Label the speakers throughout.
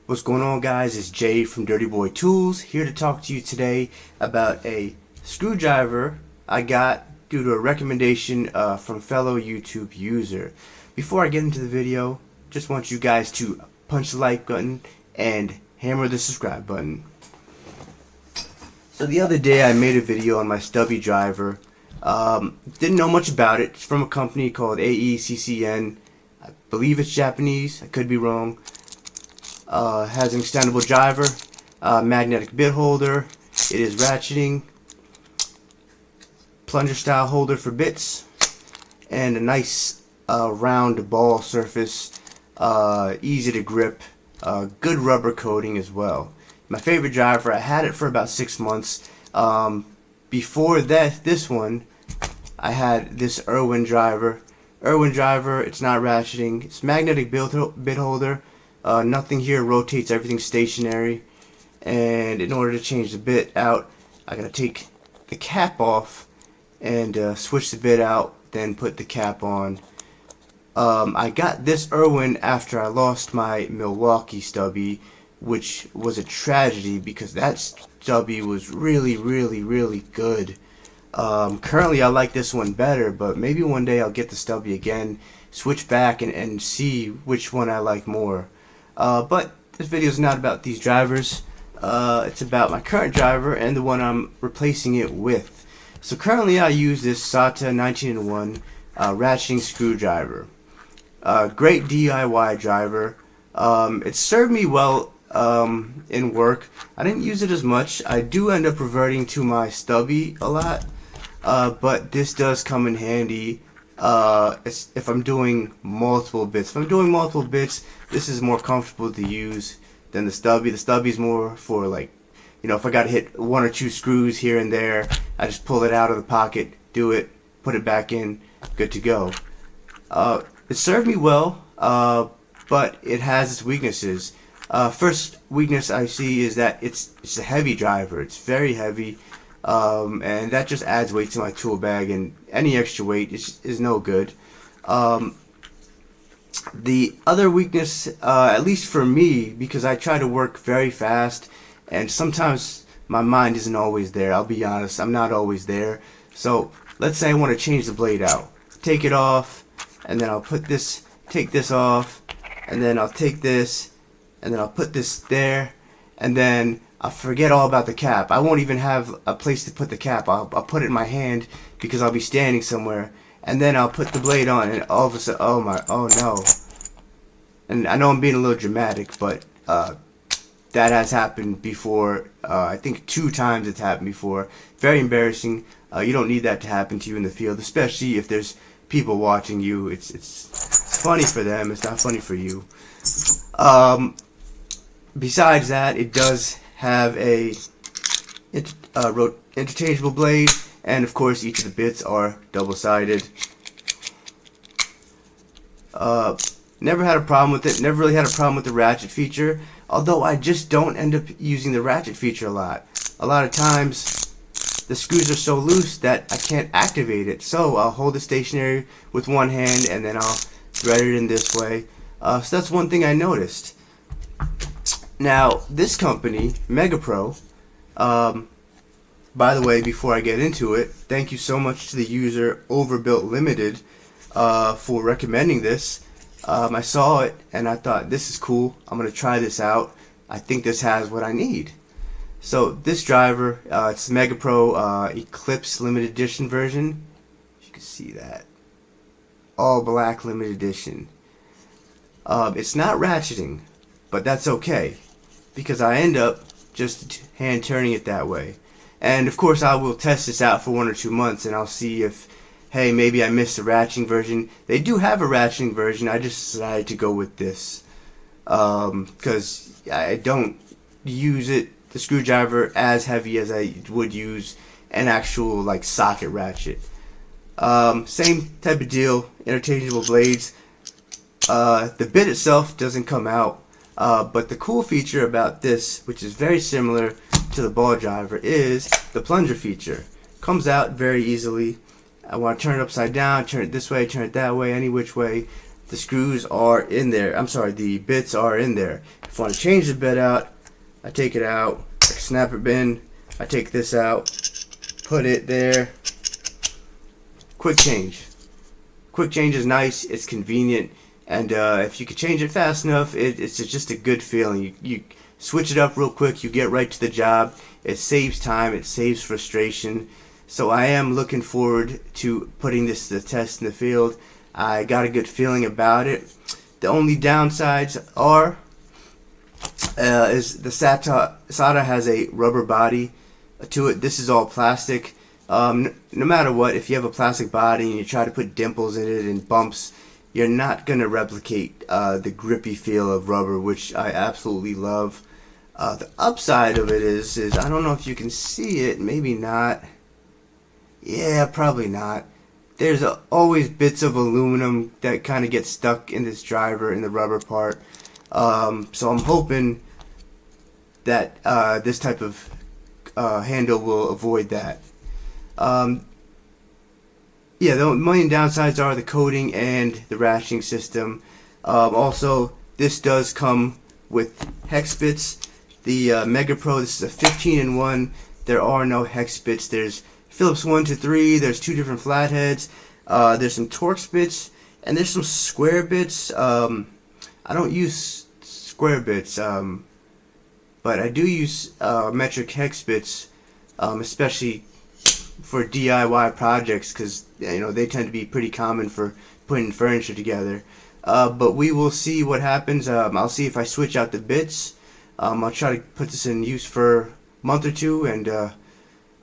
Speaker 1: What's going on, guys? It's Jay from Dirty Boy Tools, here to talk to you today about a screwdriver I got due to a recommendation from fellow YouTube user. Before I get into the video, just want you guys to punch the like button and hammer the subscribe button. So the other day I made a video on my stubby driver. Didn't know much about it. It's from a company called AECCN. I believe it's Japanese, I could be wrong. Has an extendable driver, magnetic bit holder. It is ratcheting, plunger style holder for bits, and a nice round ball surface, easy to grip, good rubber coating as well. My favorite driver. I had it for about 6 months. Before this one, I had this Irwin driver. It's not ratcheting. It's magnetic bit holder. Nothing here rotates, everything's stationary. And in order to change the bit out, I gotta take the cap off and switch the bit out, then put the cap on. I got this Irwin after I lost my Milwaukee stubby, which was a tragedy because that stubby was really good. Currently I like this one better, but maybe one day I'll get the stubby again, switch back and see which one I like more. But this video is not about these drivers. It's about my current driver and the one I'm replacing it with. So currently I use this SATA 19-in-1 ratcheting screwdriver. Great DIY driver. It served me well in work. I didn't use it as much. I do end up reverting to my stubby a lot, but this does come in handy if I'm doing multiple bits. If I'm doing multiple bits, this is more comfortable to use than the stubby. The stubby's more for, like, you know, if I gotta hit 1 or 2 screws here and there, I just pull it out of the pocket, do it, put it back in, good to go. It served me well, but it has its weaknesses. First weakness I see is that it's a heavy driver. It's very heavy, and that just adds weight to my tool bag, and any extra weight is no good. The other weakness, at least for me, because I try to work very fast, and sometimes my mind isn't always there. I'll be honest, I'm not always there. So let's say I want to change the blade out, take it off, and then I'll take this off, and then I'll take this, and then I'll put this there, and then I'll forget all about the cap. I won't even have a place to put the cap. I'll put it in my hand because I'll be standing somewhere, and then I'll put the blade on, and all of a sudden, oh no. And I know I'm being a little dramatic, but that has happened before. I think 2 times it's happened before. Very embarrassing. You don't need that to happen to you in the field, especially if there's people watching you. It's funny for them. It's not funny for you. Besides that, it does have a interchangeable blade, and of course each of the bits are double-sided. Never had a problem with it. Never really had a problem with the ratchet feature, although I just don't end up using the ratchet feature a lot. A lot of times the screws are so loose that I can't activate it, so I'll hold it stationary with one hand and then I'll thread it in this way. So that's one thing I noticed. Now, this company, Megapro, by the way, before I get into it, thank you so much to the user Overbuilt Limited for recommending this. I saw it and I thought, this is cool. I'm going to try this out. I think this has what I need. So this driver, it's Megapro Eclipse limited edition version. You can see that. All black limited edition. It's not ratcheting, but that's okay, because I end up just hand turning it that way. And of course I will test this out for 1 or 2 months and I'll see if, hey, maybe I missed the ratcheting version. They do have a ratcheting version. I just decided to go with this because I don't use the screwdriver as heavy as I would use an actual, like, socket ratchet. Same type of deal, interchangeable blades. The bit itself doesn't come out, but the cool feature about this, which is very similar to the ball driver, is the plunger feature. Comes out very easily. I want to turn it upside down, turn it this way, turn it that way, any which way. The screws are in there. I'm sorry, the bits are in there. If If I want to change the bit out, I take it out, snap it in, I take this out, put it there. Quick change. Quick change is nice, it's convenient, and if you can change it fast enough, it's just a good feeling. You switch it up real quick, you get right to the job. It saves time, it saves frustration. So I am looking forward to putting this to the test in the field. I got a good feeling about it. The only downsides are is the SATA has a rubber body to it. This is all plastic. No matter what, if you have a plastic body and you try to put dimples in it and bumps, you're not going to replicate the grippy feel of rubber, which I absolutely love. The upside of it is I don't know if you can see it, maybe not. Yeah, probably not. There's always bits of aluminum that kind of get stuck in this driver, in the rubber part. So I'm hoping that this type of handle will avoid that. Yeah, the main downsides are the coating and the ratcheting system. Also, this does come with hex bits. The Megapro, this is a 15-in-1. There are no hex bits. There's Phillips 1 to 3. There's 2 different flatheads. There's some Torx bits, and there's some square bits. I don't use square bits, but I do use metric hex bits, especially for DIY projects, because they tend to be pretty common for putting furniture together. But we will see what happens. I'll see if I switch out the bits. I'll try to put this in use for a month or two and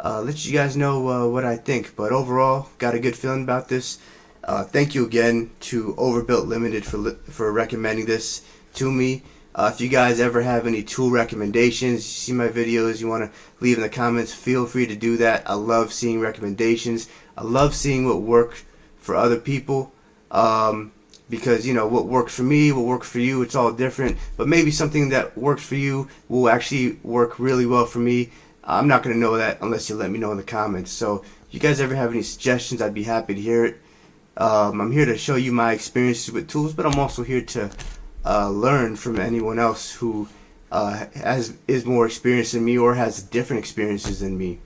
Speaker 1: let you guys know what I think. But overall, got a good feeling about this. Thank you again to Overbuilt Limited for recommending this to me. If you guys ever have any tool recommendations, you see my videos, you want to leave in the comments, feel free to do that. I love seeing recommendations. I love seeing what worked for other people, because what works for me will work for you. It's all different, but maybe something that works for you will actually work really well for me. I'm not going to know that unless you let me know in the comments. So if you guys ever have any suggestions, I'd be happy to hear it. I'm here to show you my experiences with tools, but I'm also here to learn from anyone else who is more experienced than me or has different experiences than me.